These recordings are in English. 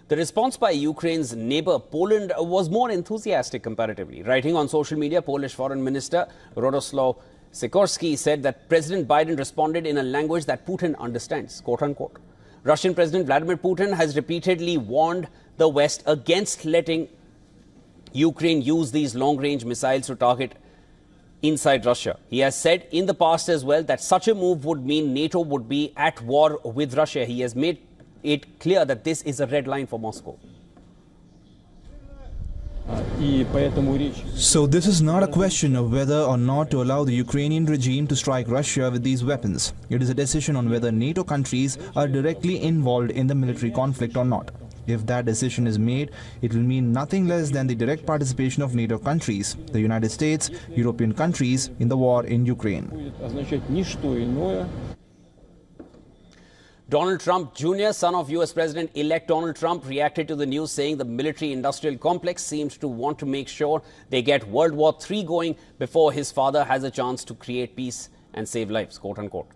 The response by Ukraine's neighbor Poland was more enthusiastic comparatively. Writing on social media, Polish Foreign Minister Radoslaw Sikorski said that President Biden responded in a language that Putin understands, quote unquote. Russian President Vladimir Putin has repeatedly warned the West against letting Ukraine use these long-range missiles to target inside Russia. He has said in the past as well that such a move would mean NATO would be at war with Russia. He has made it clear that this is a red line for Moscow. So this is not a question of whether or not to allow the Ukrainian regime to strike Russia with these weapons. It is a decision on whether NATO countries are directly involved in the military conflict or not. If that decision is made, it will mean nothing less than the direct participation of NATO countries, the United States, European countries, in the war in Ukraine. Donald Trump Jr., son of U.S. President-elect Donald Trump, reacted to the news saying the military-industrial complex seems to want to make sure they get World War III going before his father has a chance to create peace and save lives, quote unquote.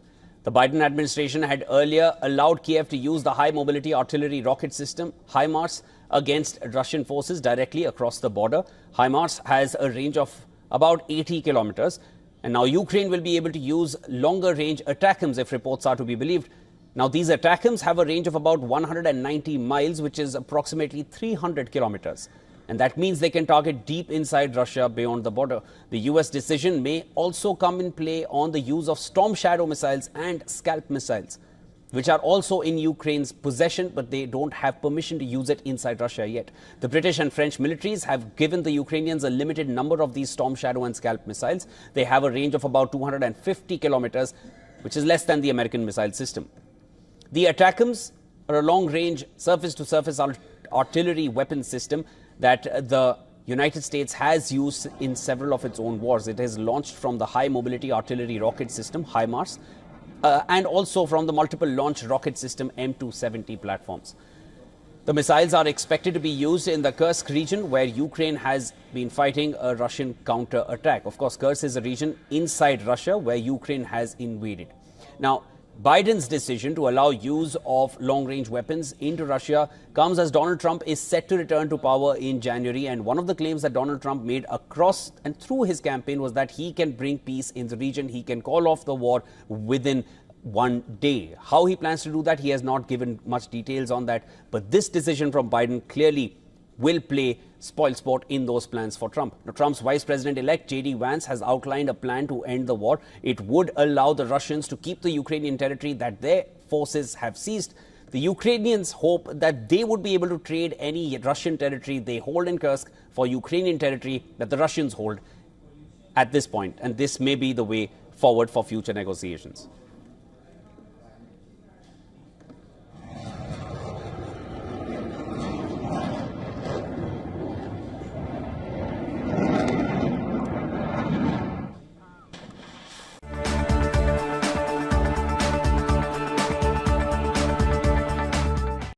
The Biden administration had earlier allowed Kiev to use the high-mobility artillery rocket system, HIMARS, against Russian forces directly across the border. HIMARS has a range of about 80 kilometers, and now Ukraine will be able to use longer-range ATACMS if reports are to be believed. Now, these ATACMS have a range of about 190 miles, which is approximately 300 kilometers. And that means they can target deep inside Russia beyond the border. The U.S. decision may also come in play on the use of Storm Shadow missiles and Scalp missiles, which are also in Ukraine's possession, but they don't have permission to use it inside Russia yet. The British and French militaries have given the Ukrainians a limited number of these Storm Shadow and Scalp missiles. They have a range of about 250 kilometers, which is less than the American missile system. The ATACMS are a long-range surface-to-surface artillery weapon system that the United States has used in several of its own wars. It is launched from the high-mobility artillery rocket system, HIMARS, and also from the multiple launch rocket system M270 platforms. The missiles are expected to be used in the Kursk region, where Ukraine has been fighting a Russian counter-attack. Of course, Kursk is a region inside Russia where Ukraine has invaded. Now, Biden's decision to allow use of long-range weapons into Russia comes as Donald Trump is set to return to power in January. And one of the claims that Donald Trump made across and through his campaign was that he can bring peace in the region. He can call off the war within one day. How he plans to do that, he has not given much details on that. But this decision from Biden clearly will play spoilsport in those plans for Trump. Now, Trump's vice president-elect J.D. Vance has outlined a plan to end the war. It would allow the Russians to keep the Ukrainian territory that their forces have seized. The Ukrainians hope that they would be able to trade any Russian territory they hold in Kursk for Ukrainian territory that the Russians hold at this point. And this may be the way forward for future negotiations.